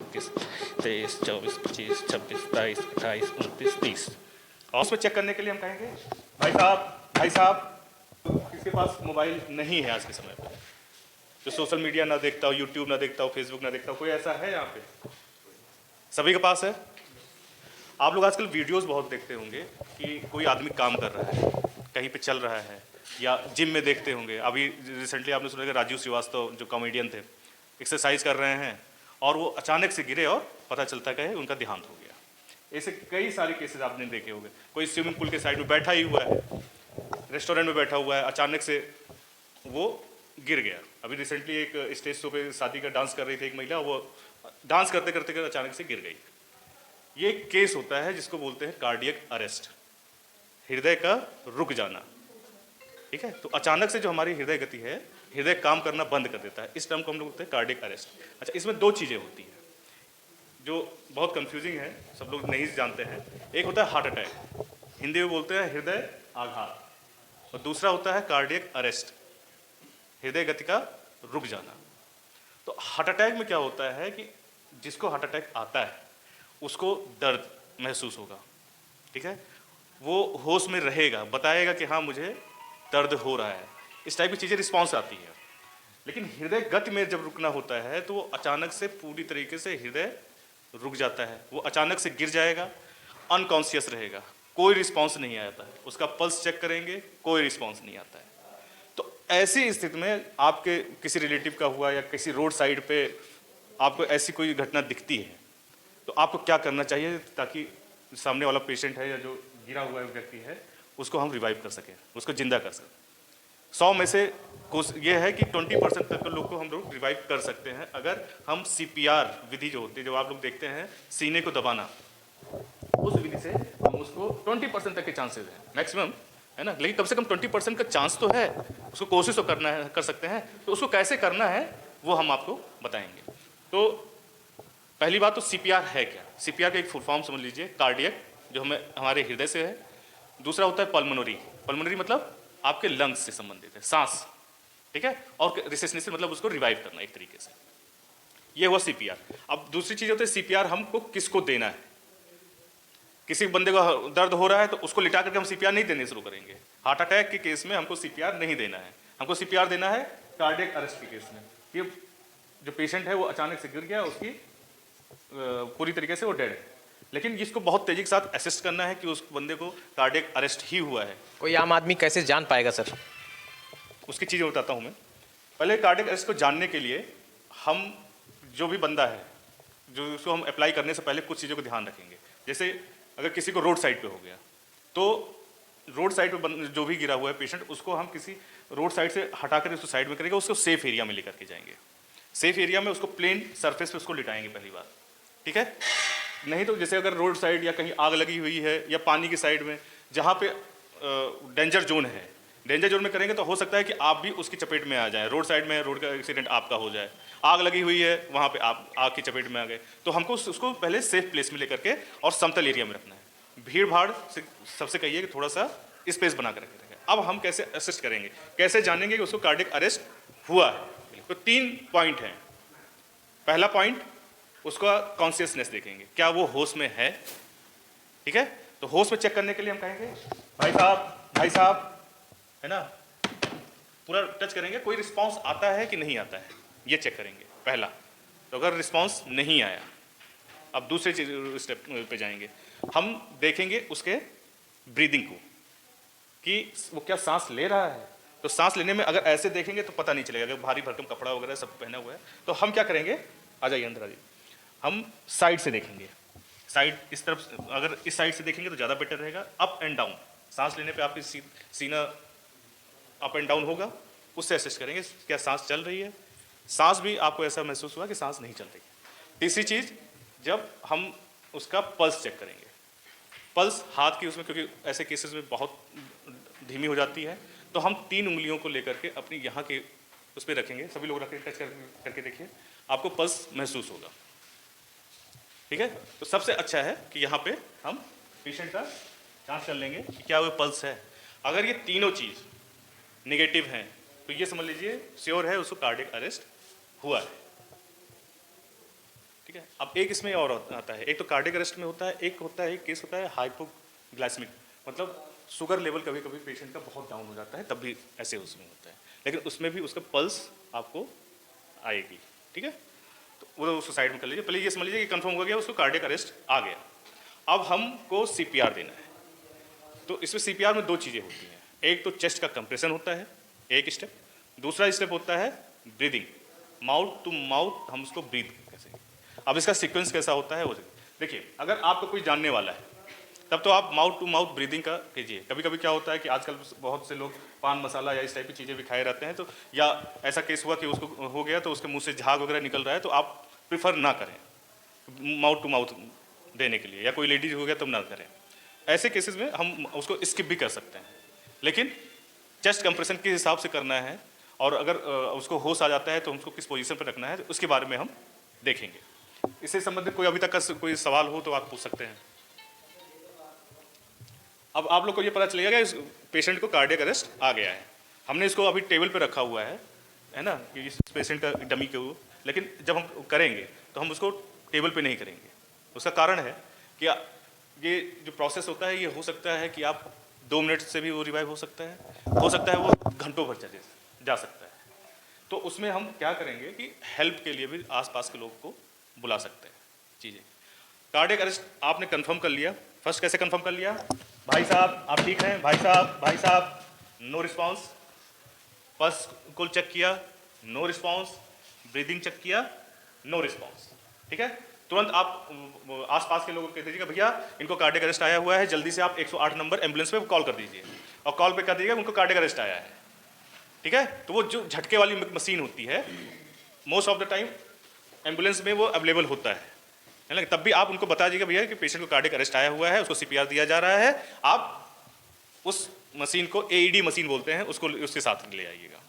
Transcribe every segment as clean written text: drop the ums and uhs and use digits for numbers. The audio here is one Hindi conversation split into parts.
21, 23, 24, 25, 26, 27, 28, 29, 30। और उसमें चेक करने के लिए हम कहेंगे भाई साहब किसके पास मोबाइल नहीं है आज के समय पर, जो सोशल मीडिया ना देखता हो, यूट्यूब ना देखता हो, फेसबुक ना देखता हो, कोई ऐसा है यहाँ पे? सभी के पास है। आप लोग आजकल वीडियोस बहुत देखते होंगे कि कोई आदमी काम कर रहा है, कहीं पे चल रहा है, या जिम में देखते होंगे। अभी रिसेंटली आपने सुना कि राजीव श्रीवास्तव जो कॉमेडियन थे, एक्सरसाइज कर रहे हैं और वो अचानक से गिरे और पता चलता है उनका देहांत हो गया। ऐसे कई सारे केसेस आपने देखे होंगे। कोई स्विमिंग पूल के साइड में बैठा ही हुआ है, रेस्टोरेंट में बैठा हुआ है, अचानक से वो गिर गया। अभी रिसेंटली एक स्टेज शो पे शादी का डांस कर रही थी एक महिला, वो डांस करते करते अचानक से गिर गई। ये एक केस होता है जिसको बोलते हैं कार्डियक अरेस्ट, हृदय का रुक जाना। ठीक है, तो अचानक से जो हमारी हृदय गति है, हृदय काम करना बंद कर देता है। इस टर्म को हम लोग बोलते हैं कार्डियक अरेस्ट। अच्छा, इसमें दो चीज़ें होती हैं जो बहुत कंफ्यूजिंग है, सब लोग नहीं जानते हैं। एक होता है हार्ट अटैक, हिंदी में बोलते हैं हृदय आघात, और दूसरा होता है कार्डियक अरेस्ट, हृदय गति का रुक जाना। तो हार्ट अटैक में क्या होता है कि जिसको हार्ट अटैक आता है उसको दर्द महसूस होगा, ठीक है, वो होश में रहेगा, बताएगा कि हाँ मुझे दर्द हो रहा है, इस टाइप की चीज़ें रिस्पॉन्स आती है। लेकिन हृदय गति में जब रुकना होता है तो वो अचानक से पूरी तरीके से हृदय रुक जाता है, वो अचानक से गिर जाएगा, अनकॉन्शियस रहेगा, कोई रिस्पॉन्स नहीं आता है। उसका पल्स चेक करेंगे, कोई रिस्पॉन्स नहीं आता है। तो ऐसी स्थिति में आपके किसी रिलेटिव का हुआ या किसी रोड साइड पे आपको ऐसी कोई घटना दिखती है, तो आपको क्या करना चाहिए ताकि सामने वाला पेशेंट है या जो गिरा हुआ व्यक्ति है उसको हम रिवाइव कर सकें, उसको जिंदा कर सकें। 100 में से ये है कि 20% तक के लोग को हम लोग रिवाइव कर सकते हैं अगर हम CPR विधि जो होती है, जो आप लोग देखते हैं सीने को दबाना, उस विधि से हम उसको 20% तक के चांसेस हैं मैक्सिमम, है ना। लेकिन कम से कम 20% का चांस तो है, उसको कोशिश तो करना है, कर सकते हैं। तो उसको कैसे करना है वो हम आपको बताएंगे। तो पहली बात तो CPR है क्या? CPR का एक फुल फॉर्म समझ लीजिए, कार्डियक, जो हमारे हृदय से है। दूसरा होता है पल्मोनरी, पल्मोनरी मतलब आपके लंग्स से संबंधित है, सांस, ठीक है, और रिसेसनेस मतलब उसको रिवाइव करना एक तरीके से। ये हुआ CPR। अब दूसरी चीज होती है CPR हमको किसको देना है। किसी बंदे को दर्द हो रहा है तो उसको लिटा करके हम CPR नहीं देने शुरू करेंगे। हार्ट अटैक के केस में हमको CPR नहीं देना है, हमको CPR देना है कार्डियक अरेस्ट के केस में, कि जो पेशेंट है वो अचानक से गिर गया, उसकी पूरी तरीके से वो डेड है। लेकिन इसको बहुत तेजी के साथ असिस्ट करना है कि उस बंदे को कार्डियक अरेस्ट ही हुआ है। कोई आम आदमी कैसे जान पाएगा सर? उसकी चीज़ें बताता हूँ मैं। पहले कार्डियक अरेस्ट को जानने के लिए हम जो भी बंदा है, जो उसको हम अप्लाई करने से पहले कुछ चीज़ों को ध्यान रखेंगे। जैसे अगर किसी को रोड साइड पे हो गया तो रोड साइड पे जो भी गिरा हुआ है पेशेंट, उसको हम किसी रोड साइड से हटा कर उसको साइड में करेंगे, उसको सेफ एरिया में लेकर के जाएंगे। सेफ एरिया में उसको प्लेन सरफेस पे उसको लिटाएंगे पहली बार, ठीक है। नहीं तो जैसे अगर रोड साइड या कहीं आग लगी हुई है या पानी की साइड में जहाँ पे डेंजर जोन है, डेंजर जोन में करेंगे तो हो सकता है कि आप भी उसकी चपेट में आ जाए। रोड साइड में रोड का एक्सीडेंट आपका हो जाए, आग लगी हुई है वहाँ पे आप आग की चपेट में आ गए, तो हमको उसको पहले सेफ प्लेस में लेकर के और समतल एरिया में रखना है। भीड़ भाड़ से सबसे कहिए कि थोड़ा सा स्पेस बना कर रखें। अब हम कैसे असिस्ट करेंगे, कैसे जानेंगे कि उसको कार्डियक अरेस्ट हुआ है? तो 3 पॉइंट हैं। पहला पॉइंट, उसका कॉन्शियसनेस देखेंगे, क्या वो होश में है, ठीक है। तो होश में चेक करने के लिए हम कहेंगे भाई साहब, है ना, पूरा टच करेंगे, कोई रिस्पांस आता है कि नहीं आता है, ये चेक करेंगे पहला। तो अगर रिस्पांस नहीं आया, अब दूसरे स्टेप पे जाएंगे, हम देखेंगे उसके ब्रीदिंग को कि वो क्या सांस ले रहा है। तो सांस लेने में अगर ऐसे देखेंगे तो पता नहीं चलेगा, अगर भारी भरकम कपड़ा वगैरह सब पहना हुआ है तो हम क्या करेंगे, आ जाइए अंदर आ जाइए, हम साइड से देखेंगे, साइड इस तरफ, अगर इस साइड से देखेंगे तो ज़्यादा बेटर रहेगा। अप एंड डाउन, सांस लेने पे आपकी सीना अप एंड डाउन होगा, उससे असिस्ट करेंगे क्या सांस चल रही है। सांस भी आपको ऐसा महसूस हुआ कि सांस नहीं चल रही है। तीसरी चीज़, जब हम उसका पल्स चेक करेंगे, पल्स हाथ की उसमें, क्योंकि ऐसे केसेस में बहुत धीमी हो जाती है, तो हम 3 उंगलियों को लेकर के अपनी यहाँ के उस पर रखेंगे, सभी लोग रखें, टच करके देखिए, आपको पल्स महसूस होगा, ठीक है। तो सबसे अच्छा है कि यहाँ पे हम पेशेंट का जांच कर लेंगे कि क्या वो पल्स है। अगर ये तीनों चीज़ नेगेटिव हैं तो ये समझ लीजिए श्योर है उसको कार्डियक अरेस्ट हुआ है, ठीक है। अब एक इसमें और आता है, एक तो कार्डियक अरेस्ट में होता है, एक होता है, एक केस होता है हाइपोग्लाइसेमिक, मतलब शुगर लेवल कभी कभी पेशेंट का बहुत डाउन हो जाता है, तब भी ऐसे उसमें होता है, लेकिन उसमें भी उसका पल्स आपको आएगी, ठीक है। तो वो उसको साइड में कर लीजिए, पहले ये समझ लीजिए कि कंफर्म हो गया, उसको कार्डियक अरेस्ट आ गया। अब हमको सीपीआर देना है। तो इसमें सीपीआर में दो चीज़ें होती हैं, एक तो चेस्ट का कंप्रेशन होता है, एक स्टेप, दूसरा स्टेप होता है ब्रीदिंग, माउथ टू माउथ हम उसको ब्रीथ कैसे। अब इसका सीक्वेंस कैसा होता है वो देखिए, अगर आपको कोई जानने वाला है तब तो आप माउथ टू माउथ ब्रीदिंग का कीजिए। कभी कभी क्या होता है कि आजकल बहुत से लोग पान मसाला या इस टाइप की चीज़ें भी खाए रहते हैं, तो या ऐसा केस हुआ कि उसको हो गया तो उसके मुंह से झाग वगैरह निकल रहा है, तो आप प्रिफर ना करें माउथ टू माउथ देने के लिए, या कोई लेडीज हो गया तब ना करें। ऐसे केसेस में हम उसको स्किप भी कर सकते हैं, लेकिन चेस्ट कंप्रेशन किस हिसाब से करना है और अगर उसको होश आ जाता है तो उसको किस पोजीशन पर रखना है, तो उसके बारे में हम देखेंगे। इससे संबंधित कोई अभी तक का कोई सवाल हो तो आप पूछ सकते हैं। अब आप लोग को ये पता चलेगा कि इस पेशेंट को कार्डियक अरेस्ट आ गया है, हमने इसको अभी टेबल पे रखा हुआ है ना, कि इस पेशेंट का डमी के वो, लेकिन जब हम करेंगे तो हम उसको टेबल पे नहीं करेंगे। उसका कारण है कि ये जो प्रोसेस होता है, ये हो सकता है कि आप 2 मिनट से भी वो रिवाइव हो सकता है वो घंटों भर जा सकता है। तो उसमें हम क्या करेंगे कि हेल्प के लिए भी आसपास के लोग को बुला सकते हैं चीज़ें। कार्डियक अरेस्ट आपने कंफर्म कर लिया, फर्स्ट कैसे कंफर्म कर लिया, भाई साहब आप ठीक हैं, भाई साहब नो रिस्पांस, पल्स को चेक किया नो रिस्पांस, ब्रीदिंग चेक किया नो रिस्पांस, ठीक है। तुरंत आप आसपास के लोगों को कह दीजिएगा भैया इनको कार्डियक अरेस्ट आया हुआ है, जल्दी से आप 108 नंबर एम्बुलेंस पे कॉल कर दीजिए, और कॉल पे कर दीजिएगा उनको कार्डियक अरेस्ट आया है, ठीक है। तो वो जो झटके वाली मशीन होती है most of the time ambulance में वो अवेलेबल होता है ना, तब भी आप उनको बता दीजिएगा भैया कि पेशेंट को कार्डियक अरेस्ट आया हुआ है, उसको सीपीआर दिया जा रहा है, आप उस मशीन को एईडी मशीन बोलते हैं, उसको उसके साथ ले आइएगा।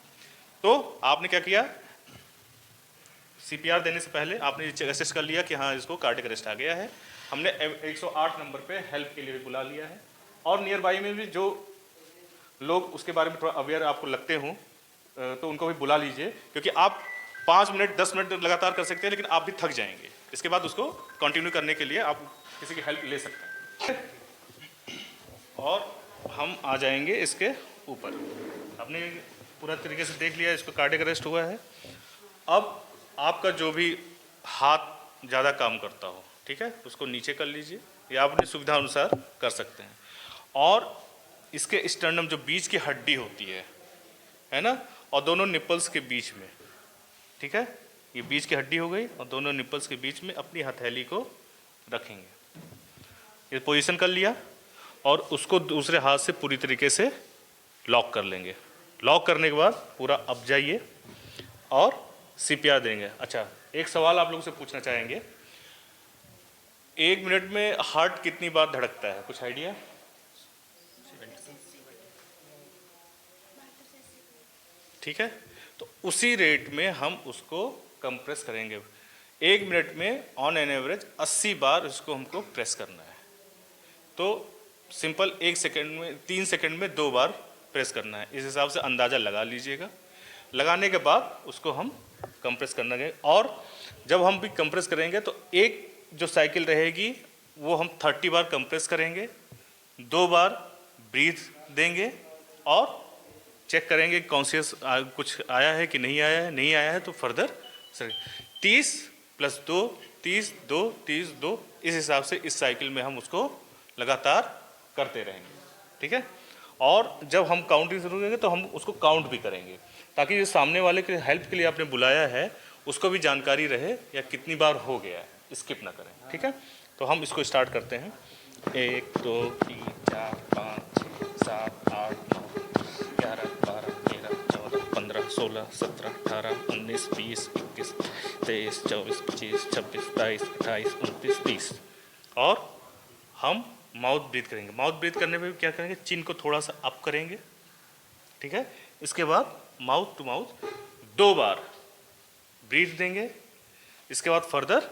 तो आपने क्या किया, सीपीआर देने से पहले आपने असेस कर लिया कि हाँ इसको कार्डियक अरेस्ट आ गया है, हमने 108 नंबर पे हेल्प के लिए भी बुला लिया है, और नियर बाई में भी जो लोग उसके बारे में थोड़ा अवेयर आपको लगते हों तो उनको भी बुला लीजिए, क्योंकि आप 5 मिनट 10 मिनट लगातार कर सकते हैं, लेकिन आप भी थक जाएंगे। इसके बाद उसको कंटिन्यू करने के लिए आप किसी की हेल्प ले सकते हैं। और हम आ जाएंगे इसके ऊपर, आपने पूरा तरीके से देख लिया इसको कार्डियक अरेस्ट हुआ है। अब आपका जो भी हाथ ज़्यादा काम करता हो, ठीक है, उसको नीचे कर लीजिए, या अपनी सुविधा अनुसार कर सकते हैं। और इसके स्टर्नम जो बीच की हड्डी होती है ना, और दोनों निपल्स के बीच में, ठीक है, ये बीच की हड्डी हो गई, और दोनों निपल्स के बीच में अपनी हथेली को रखेंगे, ये पोजीशन कर लिया, और उसको दूसरे हाथ से पूरी तरीके से लॉक कर लेंगे। लॉक करने के बाद पूरा अब जाइए और सीपीआर देंगे। अच्छा, एक सवाल आप लोगों से पूछना चाहेंगे, 1 मिनट में हार्ट कितनी बार धड़कता है, कुछ आइडिया? ठीक है, तो उसी रेट में हम उसको कंप्रेस करेंगे। 1 मिनट में ऑन एन एवरेज 80 बार इसको हमको प्रेस करना है। तो सिंपल 1 सेकंड में 3 सेकंड में 2 बार प्रेस करना है, इस हिसाब से अंदाज़ा लगा लीजिएगा। लगाने के बाद उसको हम कंप्रेस करना है, और जब हम भी कंप्रेस करेंगे तो एक जो साइकिल रहेगी वो हम 30 बार कंप्रेस करेंगे, 2 बार ब्रीथ देंगे, और चेक करेंगे कॉन्शियस कुछ आया है कि नहीं आया है, नहीं आया है तो फर्दर 30 + 2 30 2 30 2, इस हिसाब से इस साइकिल में हम उसको लगातार करते रहेंगे, ठीक है। और जब हम काउंटिंग शुरू करेंगे तो हम उसको काउंट भी करेंगे, ताकि जो सामने वाले के हेल्प के लिए आपने बुलाया है उसको भी जानकारी रहे या कितनी बार हो गया है, स्किप ना करें, ठीक है। तो हम इसको स्टार्ट करते हैं। 1 2 3 4 5 6 7 8 9 11 12 13 14 15 16 17 18 19 20 21 23 24 25 26 27 28 29 30। और हम माउथ ब्रीथ करेंगे। माउथ ब्रीथ करने में क्या करेंगे, चिन को थोड़ा सा अप करेंगे, ठीक है। इसके बाद माउथ टू माउथ 2 बार ब्रीथ देंगे। इसके बाद फर्दर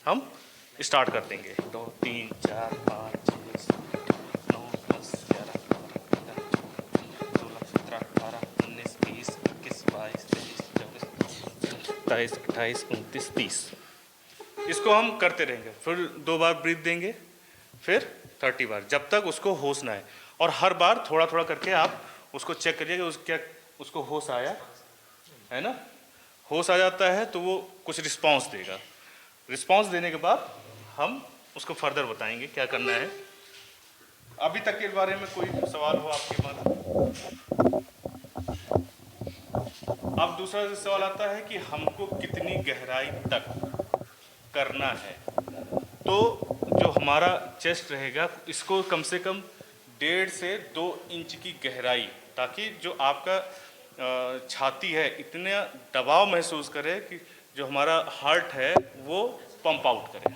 हम स्टार्ट कर देंगे। 2 3 4 5 6 7 8 9 10 11 12 13 14 16 17 18 19 20 21 22 23 24 27 28 29 30। इसको हम करते रहेंगे, फिर 2 बार ब्रीथ देंगे, फिर 30 बार, जब तक उसको होश ना आए। और हर बार थोड़ा थोड़ा करके आप उसको चेक करिए कि उसको होश आया है ना। होश आ जाता है तो वो कुछ रिस्पांस देगा। रिस्पांस देने के बाद हम उसको फर्दर बताएंगे क्या करना है। अभी तक के बारे में कोई सवाल हो आपके पास? अब दूसरा सवाल आता है कि हमको कितनी गहराई तक करना है। तो जो हमारा चेस्ट रहेगा इसको कम से कम 1.5 से 2 इंच की गहराई, ताकि जो आपका छाती है इतना दबाव महसूस करे कि जो हमारा हार्ट है वो पंप आउट करे।